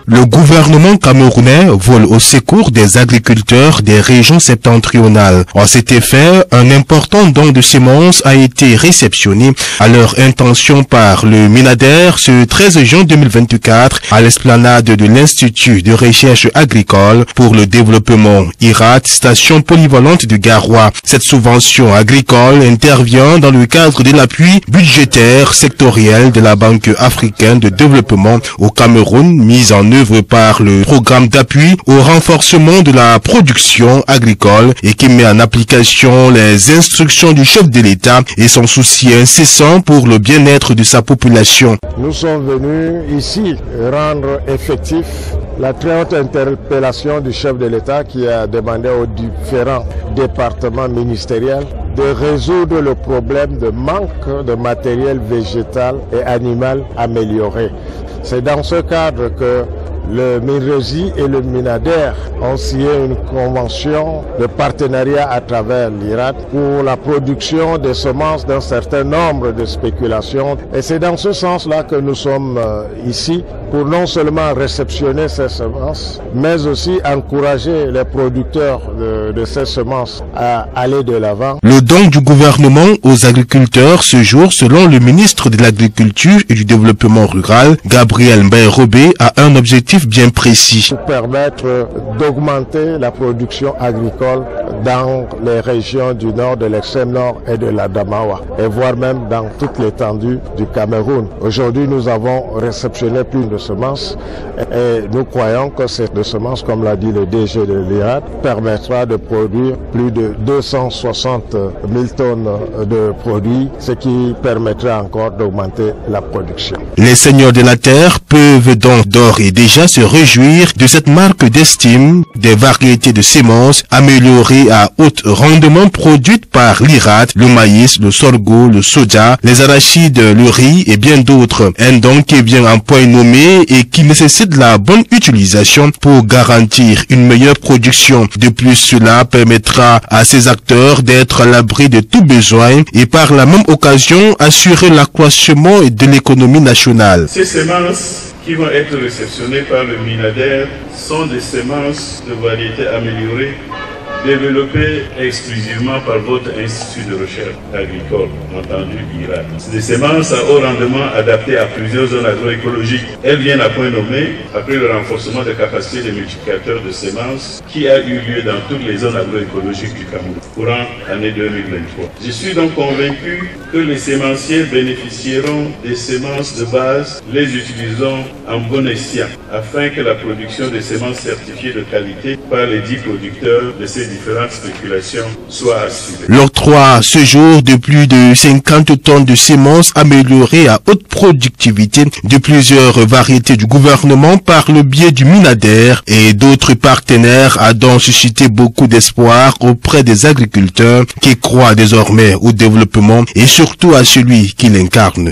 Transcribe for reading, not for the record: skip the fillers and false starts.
Le gouvernement camerounais vole au secours des agriculteurs des régions septentrionales. En cet effet, un important don de semences a été réceptionné à leur intention par le Minader ce 13 juin 2024 à l'esplanade de l'Institut de recherche agricole pour le développement IRAD, station polyvalente de Garoua. Cette subvention agricole intervient dans le cadre de l'appui budgétaire sectoriel de la Banque africaine de développement au Cameroun, mise en œuvre par le programme d'appui au renforcement de la production agricole et qui met en application les instructions du chef de l'État et son souci incessant pour le bien-être de sa population. Nous sommes venus ici rendre effectif la très haute interpellation du chef de l'État qui a demandé aux différents départements ministériels de résoudre le problème de manque de matériel végétal et animal amélioré. C'est dans ce cadre que le MINRESI et le MINADER ont signé une convention de partenariat à travers l'IRAD pour la production des semences d'un certain nombre de spéculations. Et c'est dans ce sens-là que nous sommes ici pour non seulement réceptionner ces semences, mais aussi encourager les producteurs de ces semences à aller de l'avant. Le don du gouvernement aux agriculteurs ce jour, selon le ministre de l'Agriculture et du Développement rural, Gabriel Mbaye-Robé, a un objectif bien précis. Pour permettre d'augmenter la production agricole dans les régions du nord, de l'extrême nord et de l'Adamawa, et voire même dans toute l'étendue du Cameroun. Aujourd'hui, nous avons réceptionné plus de semences et nous croyons que ces semences, comme l'a dit le DG de l'IRAD, permettra de produire plus de 260 000 tonnes de produits, ce qui permettra encore d'augmenter la production. Les seigneurs de la terre peuvent donc d'ores et déjà se réjouir de cette marque d'estime des variétés de semences améliorées à haut rendement produites par l'IRAD, le maïs, le sorgho, le soja, les arachides, le riz et bien d'autres. Un don qui est bien en point nommé et qui nécessite la bonne utilisation pour garantir une meilleure production. De plus, cela permettra à ces acteurs d'être à l'abri de tout besoin et par la même occasion assurer l'accroissement de l'économie nationale. Ces semences qui vont être réceptionnées par le Minader sont des semences de variétés améliorées développées exclusivement par votre Institut de recherche agricole, entendu l'IRAD. C'est des semences à haut rendement adaptées à plusieurs zones agroécologiques. Elles viennent à point nommé après le renforcement des capacités des multiplicateurs de semences qui a eu lieu dans toutes les zones agroécologiques du Cameroun courant l'année 2023. Je suis donc convaincu que les sémenciers bénéficieront des semences de base, les utilisant en bon escient afin que la production des semences certifiées de qualité par les 10 producteurs de ces différentes spéculations soit assurée. L'octroi ce jour de plus de 50 tonnes de semences améliorées à haute productivité de plusieurs variétés du gouvernement par le biais du Minader et d'autres partenaires a donc suscité beaucoup d'espoir auprès des agriculteurs qui croient désormais au développement et surtout à celui qui l'incarne.